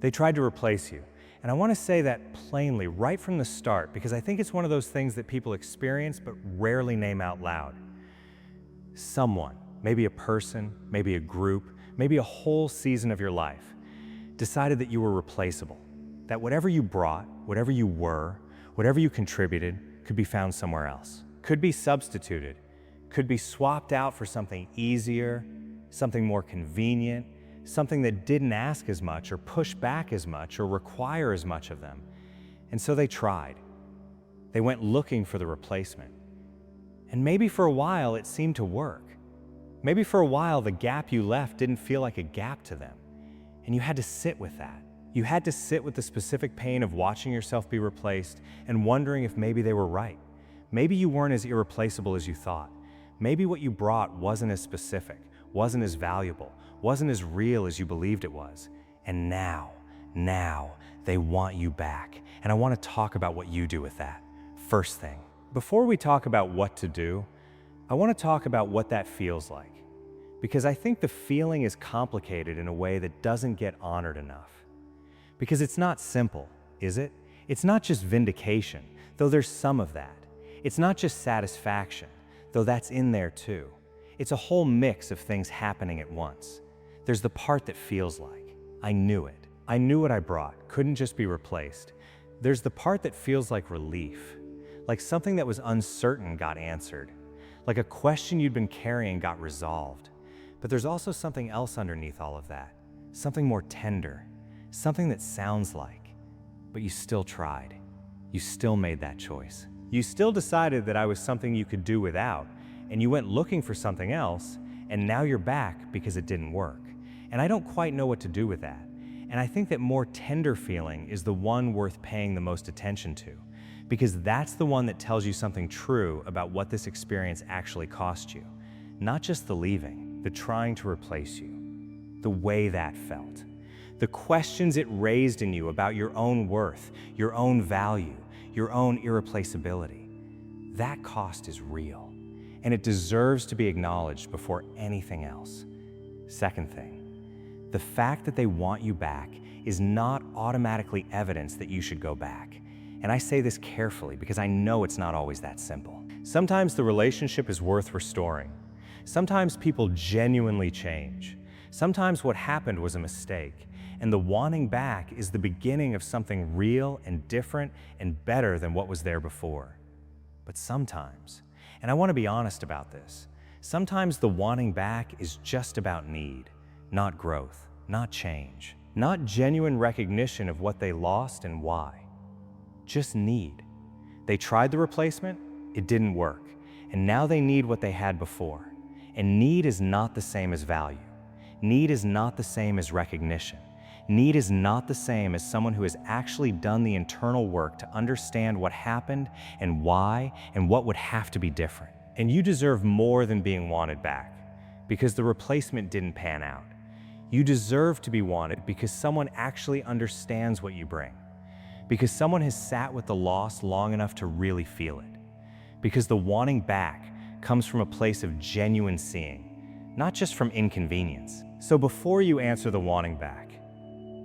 They tried to replace you. And I want to say that plainly right from the start, because I think it's one of those things that people experience but rarely name out loud. Someone, maybe a person, maybe a group, maybe a whole season of your life, decided that you were replaceable, that whatever you brought, whatever you were, whatever you contributed could be found somewhere else, could be substituted, could be swapped out for something easier, something more convenient, something that didn't ask as much or push back as much or require as much of them. And so they tried. They went looking for the replacement. And maybe for a while it seemed to work. Maybe for a while the gap you left didn't feel like a gap to them. And you had to sit with that. You had to sit with the specific pain of watching yourself be replaced and wondering if maybe they were right. Maybe you weren't as irreplaceable as you thought. Maybe what you brought wasn't as specific, wasn't as valuable, wasn't as real as you believed it was. And now they want you back. And I want to talk about what you do with that. First thing, before we talk about what to do, I want to talk about what that feels like. Because I think the feeling is complicated in a way that doesn't get honored enough. Because it's not simple, is it? It's not just vindication, though there's some of that. It's not just satisfaction, though that's in there too. It's a whole mix of things happening at once. There's the part that feels like, I knew it. I knew what I brought, couldn't just be replaced. There's the part that feels like relief, like something that was uncertain got answered, like a question you'd been carrying got resolved. But there's also something else underneath all of that, something more tender, something that sounds like, but you still tried. You still made that choice. You still decided that I was something you could do without, and you went looking for something else, and now you're back because it didn't work. And I don't quite know what to do with that. And I think that more tender feeling is the one worth paying the most attention to, because that's the one that tells you something true about what this experience actually cost you. Not just the leaving, the trying to replace you, the way that felt, the questions it raised in you about your own worth, your own value, your own irreplaceability. That cost is real, and it deserves to be acknowledged before anything else. Second thing, the fact that they want you back is not automatically evidence that you should go back. And I say this carefully because I know it's not always that simple. Sometimes the relationship is worth restoring. Sometimes people genuinely change. Sometimes what happened was a mistake, and the wanting back is the beginning of something real and different and better than what was there before. But sometimes, and I want to be honest about this, sometimes the wanting back is just about need, not growth, not change, not genuine recognition of what they lost and why. Just need. They tried the replacement, it didn't work, and now they need what they had before. And need is not the same as value. Need is not the same as recognition. Need is not the same as someone who has actually done the internal work to understand what happened and why and what would have to be different. And you deserve more than being wanted back because the replacement didn't pan out. You deserve to be wanted because someone actually understands what you bring, because someone has sat with the loss long enough to really feel it, because the wanting back comes from a place of genuine seeing, not just from inconvenience. So before you answer the wanting back,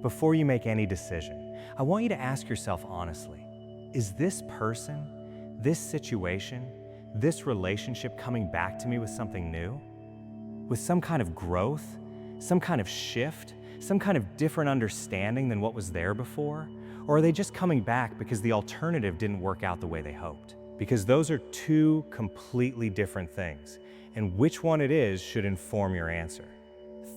before you make any decision, I want you to ask yourself honestly, is this person, this situation, this relationship coming back to me with something new? With some kind of growth, some kind of shift, some kind of different understanding than what was there before? Or are they just coming back because the alternative didn't work out the way they hoped? Because those are two completely different things, and which one it is should inform your answer.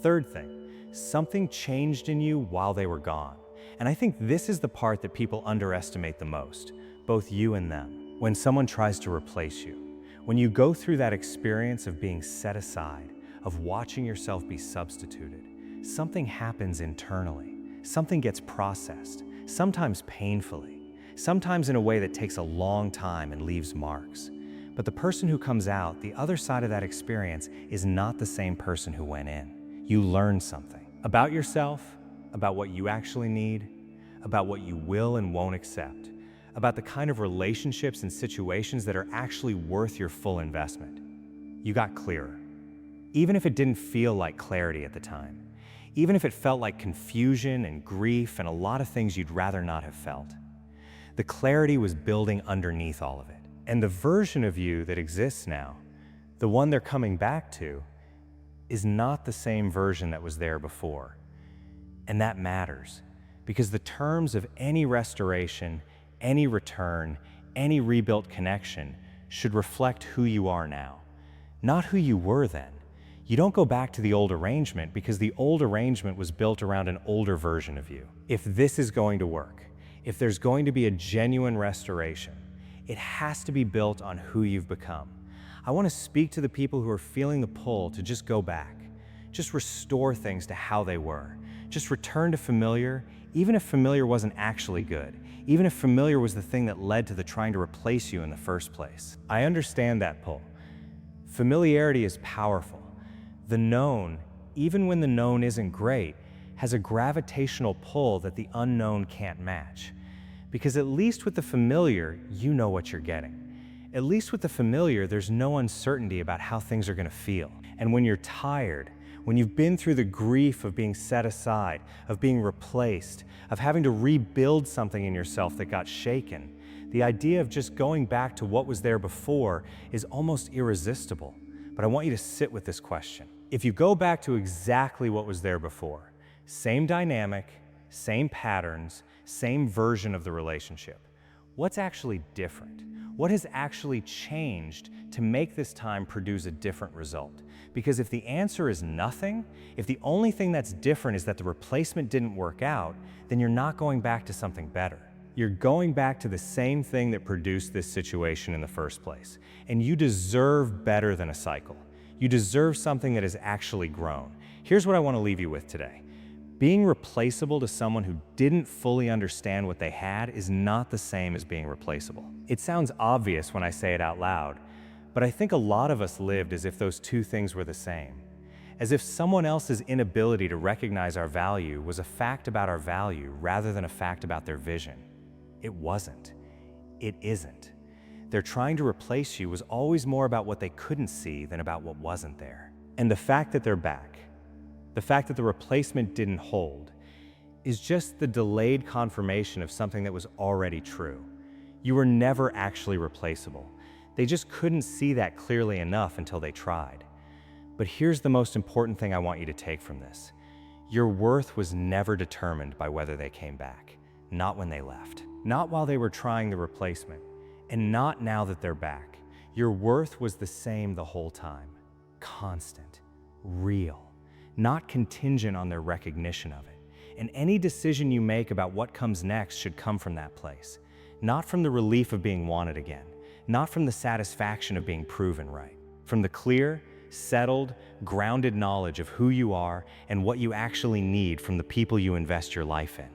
Third thing, something changed in you while they were gone. And I think this is the part that people underestimate the most, both you and them. When someone tries to replace you, when you go through that experience of being set aside, of watching yourself be substituted, something happens internally. Something gets processed, sometimes painfully, sometimes in a way that takes a long time and leaves marks. But the person who comes out, the other side of that experience, is not the same person who went in. You learn something about yourself, about what you actually need, about what you will and won't accept, about the kind of relationships and situations that are actually worth your full investment. You got clearer. Even if it didn't feel like clarity at the time, even if it felt like confusion and grief and a lot of things you'd rather not have felt. The clarity was building underneath all of it. And the version of you that exists now, the one they're coming back to, is not the same version that was there before. And that matters, because the terms of any restoration, any return, any rebuilt connection should reflect who you are now, not who you were then. You don't go back to the old arrangement because the old arrangement was built around an older version of you. If this is going to work, if there's going to be a genuine restoration, it has to be built on who you've become. I want to speak to the people who are feeling the pull to just go back, just restore things to how they were, just return to familiar, even if familiar wasn't actually good, even if familiar was the thing that led to the trying to replace you in the first place. I understand that pull. Familiarity is powerful. The known, even when the known isn't great, has a gravitational pull that the unknown can't match. Because at least with the familiar, you know what you're getting. At least with the familiar, there's no uncertainty about how things are going to feel. And when you're tired, when you've been through the grief of being set aside, of being replaced, of having to rebuild something in yourself that got shaken, the idea of just going back to what was there before is almost irresistible. But I want you to sit with this question. If you go back to exactly what was there before, same dynamic, same patterns, same version of the relationship, what's actually different? What has actually changed to make this time produce a different result? Because if the answer is nothing, if the only thing that's different is that the replacement didn't work out, then you're not going back to something better. You're going back to the same thing that produced this situation in the first place. And you deserve better than a cycle. You deserve something that has actually grown. Here's what I want to leave you with today. Being replaceable to someone who didn't fully understand what they had is not the same as being replaceable. It sounds obvious when I say it out loud, but I think a lot of us lived as if those two things were the same. As if someone else's inability to recognize our value was a fact about our value rather than a fact about their vision. It wasn't. It isn't. Their trying to replace you was always more about what they couldn't see than about what wasn't there. And the fact that they're back, the fact that the replacement didn't hold, is just the delayed confirmation of something that was already true. You were never actually replaceable. They just couldn't see that clearly enough until they tried. But here's the most important thing I want you to take from this. Your worth was never determined by whether they came back, not when they left, not while they were trying the replacement, and not now that they're back. Your worth was the same the whole time, constant, real, not contingent on their recognition of it. And any decision you make about what comes next should come from that place, not from the relief of being wanted again, not from the satisfaction of being proven right, from the clear, settled, grounded knowledge of who you are and what you actually need from the people you invest your life in.